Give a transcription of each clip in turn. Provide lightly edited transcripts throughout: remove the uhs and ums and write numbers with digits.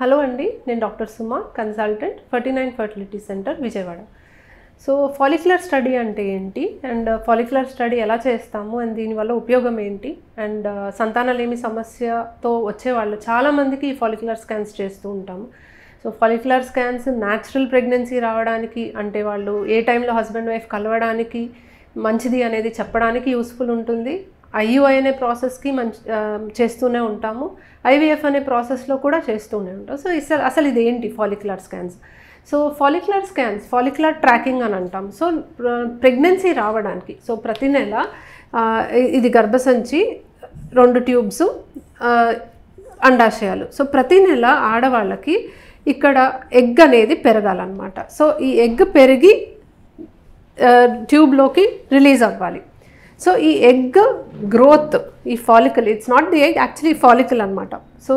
Hello అండి, నేను doctor Suma, consultant 49 fertility centre Vijayawada. So follicular study అంటే ఏంటి అండ్ ఫాలిక్యులర్ స్టడీ ఎలా చేస్తాము అండ్ దీనివల్ల ఉపయోగం ఏంటి అండ్ సంతానలేమి సమస్యతో వచ్చే వాళ్ళు చాలామందికి ఈ ఫాలిక్యులర్ స్కాన్స్ చేస్తూ ఉంటాము. So follicular scans natural pregnancy రావడానికి, అంటే వాళ్ళు ఏ టైంలో హస్బెండ్ వైఫ్ కలవడానికి మంచిది అనేది చెప్పడానికి యూస్ఫుల్ ఉంటుంది. ఐయుఐ అనే ప్రాసెస్కి చేస్తూనే ఉంటాము, ఐవీఎఫ్ అనే ప్రాసెస్లో కూడా చేస్తూనే ఉంటాం. సో అసలు ఇది ఏంటి follicular scans? So follicular scans follicular tracking అని అంటాం. సో ప్రెగ్నెన్సీ రావడానికి, సో ప్రతి నెల ఇది గర్భసంచి 2 ట్యూబ్స్ అండాశయాలు. సో ప్రతి నెల ఆడవాళ్ళకి ఇక్కడ ఎగ్ అనేది పెరగాలన్నమాట. సో ఈ ఎగ్ పెరిగి ట్యూబ్లోకి రిలీజ్ అవ్వాలి. సో ఈ ఎగ్ గ్రోత్, ఈ follicle, it's not the egg, actually follicle అనమాట. సో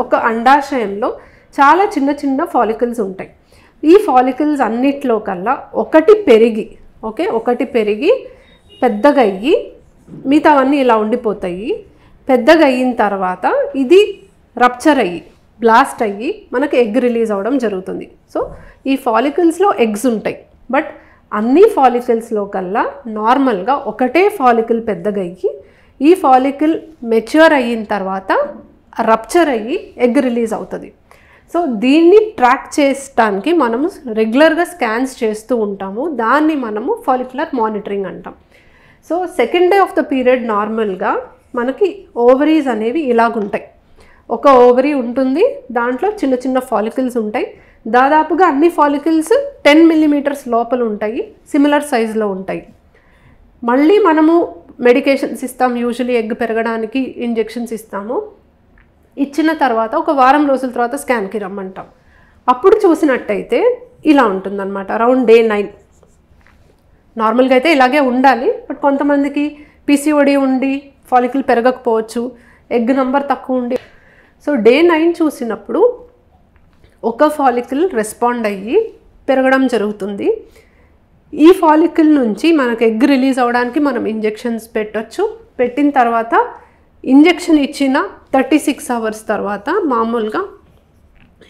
ఒక అండాశయంలో చాలా చిన్న చిన్న ఫాలికల్స్ ఉంటాయి. ఈ ఫాలికల్స్ అన్నిట్లో కల్లా ఒకటి పెరిగి పెద్దగా అయ్యి మిగతావన్నీ ఇలా ఉండిపోతాయి. పెద్దగా అయిన తర్వాత ఇది రప్చర్ అయ్యి, బ్లాస్ట్ అయ్యి మనకి ఎగ్ రిలీజ్ అవ్వడం జరుగుతుంది. సో ఈ ఫాలికల్స్లో ఎగ్స్ ఉంటాయి, బట్ అన్ని ఫాలికల్స్లో కల్లా నార్మల్గా ఒకటే ఫాలికల్ పెద్దగా అయ్యి ఈ ఫాలికల్ మెచ్యూర్ అయిన తర్వాత రప్చర్ అయ్యి ఎగ్ రిలీజ్ అవుతుంది. సో దీన్ని ట్రాక్ చేయడానికి మనము రెగ్యులర్గా స్కాన్స్ చేస్తూ ఉంటాము. దాన్ని మనము ఫాలిక్యులర్ మానిటరింగ్ అంటాం. So second day of the period నార్మల్గా మనకి ఓవరీస్ అనేవి ఇలాగుంటాయి. ఒక ఓవరీ ఉంటుంది, దాంట్లో చిన్న చిన్న ఫాలికల్స్ ఉంటాయి. దాదాపుగా అన్ని ఫాలికల్స్ 10 మిల్లీమీటర్స్ లోపల ఉంటాయి, సిమిలర్ సైజులో ఉంటాయి. మళ్ళీ మనము మెడికేషన్స్ ఇస్తాం, యూజువలీ ఎగ్ పెరగడానికి ఇంజెక్షన్స్ ఇస్తాము. ఇచ్చిన తర్వాత ఒక వారం రోజుల తర్వాత స్కాన్కి రమ్మంటాం. అప్పుడు చూసినట్టయితే ఇలా ఉంటుందన్నమాట, అరౌండ్ డే 9. నార్మల్గా అయితే ఇలాగే ఉండాలి, బట్ కొంతమందికి పీసీఓడి ఉండి ఫాలికల్ పెరగకపోవచ్చు, ఎగ్ నెంబర్ తక్కువ ఉండి. సో డే 9 చూసినప్పుడు ఒక ఫాలికల్ రెస్పాండ్ అయ్యి పెరగడం జరుగుతుంది. ఈ ఫాలికల్ నుంచి మనకు ఎగ్ రిలీజ్ అవ్వడానికి మనం ఇంజెక్షన్స్ పెట్టచ్చు. పెట్టిన తర్వాత ఇంజెక్షన్ ఇచ్చిన 36 అవర్స్ తర్వాత మామూలుగా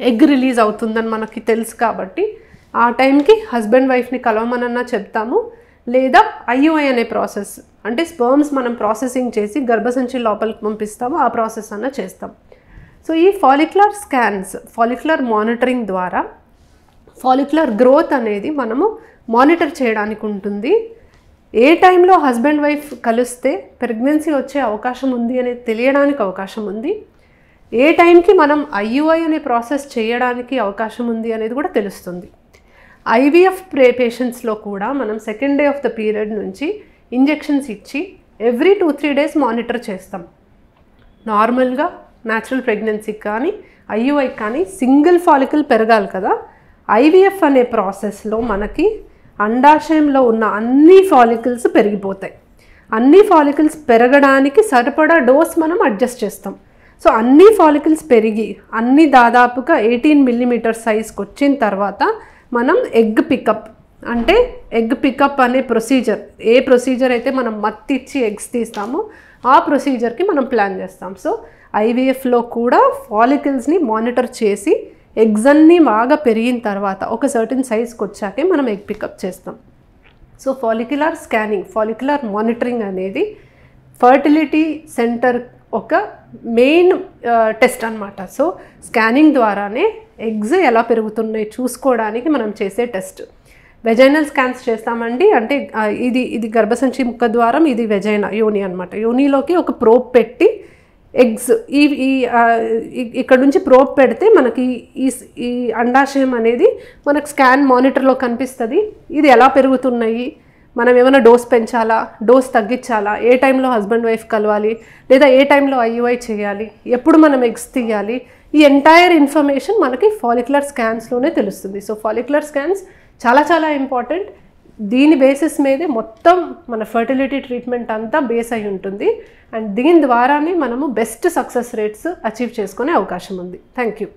ఎగ్ రిలీజ్ అవుతుందని మనకి తెలుసు. కాబట్టి ఆ టైంకి హస్బెండ్ వైఫ్ని కలవమనన్నా చెప్తాము, లేదా ఐయుఐ అనే ప్రాసెస్, అంటే స్పర్మ్స్ మనం ప్రాసెసింగ్ చేసి గర్భసంచి లోపలికి పంపిస్తాము, ఆ ప్రాసెస్ అన్న చేస్తాం. సో ఈ ఫాలిక్యులర్ స్కాన్స్, ఫాలిక్యులర్ మానిటరింగ్ ద్వారా ఫాలిక్యులర్ గ్రోత్ అనేది మనము మానిటర్ చేయడానికి ఉంటుంది. ఏ టైంలో హస్బెండ్ వైఫ్ కలిస్తే ప్రెగ్నెన్సీ వచ్చే అవకాశం ఉంది అనేది తెలియడానికి అవకాశం ఉంది. ఏ టైంకి మనం ఐయుఐ అనే ప్రాసెస్ చేయడానికి అవకాశం ఉంది అనేది కూడా తెలుస్తుంది. ఐవీఎఫ్ పేషెంట్స్లో కూడా మనం second day of the period నుంచి ఇంజెక్షన్స్ ఇచ్చి ఎవ్రీ 2-3 డేస్ మానిటర్ చేస్తాం. నార్మల్గా న్యాచురల్ ప్రెగ్నెన్సీ కానీ ఐయుఐ కానీ సింగిల్ ఫాలికల్ పెరగాలి కదా. ఐవీఎఫ్ అనే ప్రాసెస్లో మనకి అండాశయంలో ఉన్న అన్ని ఫాలికల్స్ పెరిగిపోతాయి. అన్ని ఫాలికల్స్ పెరగడానికి సరిపడా డోస్ మనం అడ్జస్ట్ చేస్తాం. సో అన్ని ఫాలికల్స్ పెరిగి అన్ని దాదాపుగా 18 మిల్లీమీటర్ సైజ్కి వచ్చిన తర్వాత మనం ఎగ్ పికప్, అంటే ఎగ్ పికప్ అనే ప్రొసీజర్, ఏ ప్రొసీజర్ అయితే మనం మత్తిచ్చి ఎగ్స్ తీస్తామో ఆ ప్రొసీజర్కి మనం ప్లాన్ చేస్తాం. సో ఐవీఎఫ్లో కూడా ఫాలికల్స్ని మానిటర్ చేసి ఎగ్స్ అన్నీ బాగా పెరిగిన తర్వాత ఒక సర్టన్ సైజ్కి వచ్చాకే మనం ఎగ్ పికప్ చేస్తాం. So follicular scanning, follicular monitoring అనేది ఫర్టిలిటీ సెంటర్ ఒక మెయిన్ టెస్ట్ అన్నమాట. సో స్కానింగ్ ద్వారానే ఎగ్స్ ఎలా పెరుగుతున్నాయి చూసుకోవడానికి మనం చేసే టెస్ట్. వెజైనల్ స్కాన్స్ చేస్తామండి, అంటే ఇది గర్భసంచి ముఖ ద్వారం, ఇది వెజైనా, యోని అనమాట. యోనిలోకి ఒక ప్రోబ్ పెట్టి ఎగ్స్ ఇక్కడ నుంచి ప్రోబ్ పెడితే మనకి ఈ అండాశయం అనేది మనకు స్కాన్ మానిటర్లో కనిపిస్తుంది. ఇది ఎలా పెరుగుతున్నాయి, మనం ఏమైనా డోస్ పెంచాలా, డోస్ తగ్గించాలా, ఏ టైంలో హస్బెండ్ వైఫ్ కలవాలి, లేదా ఏ టైంలో ఐయుఐ చేయాలి, ఎప్పుడు మనం ఎగ్స్ తీయాలి, ఈ ఎంటైర్ ఇన్ఫర్మేషన్ మనకి ఫాలిక్యులర్ స్కాన్స్లోనే తెలుస్తుంది. సో ఫాలిక్యులర్ స్కాన్స్ చాలా చాలా ఇంపార్టెంట్. దీని బేసిస్ మీదే మొత్తం మన ఫర్టిలిటీ ట్రీట్మెంట్ అంతా బేస్ అయి ఉంటుంది. అండ్ దీని ద్వారానే మనము బెస్ట్ సక్సెస్ రేట్స్ అచీవ్ చేసుకునే అవకాశం ఉంది. Thank you.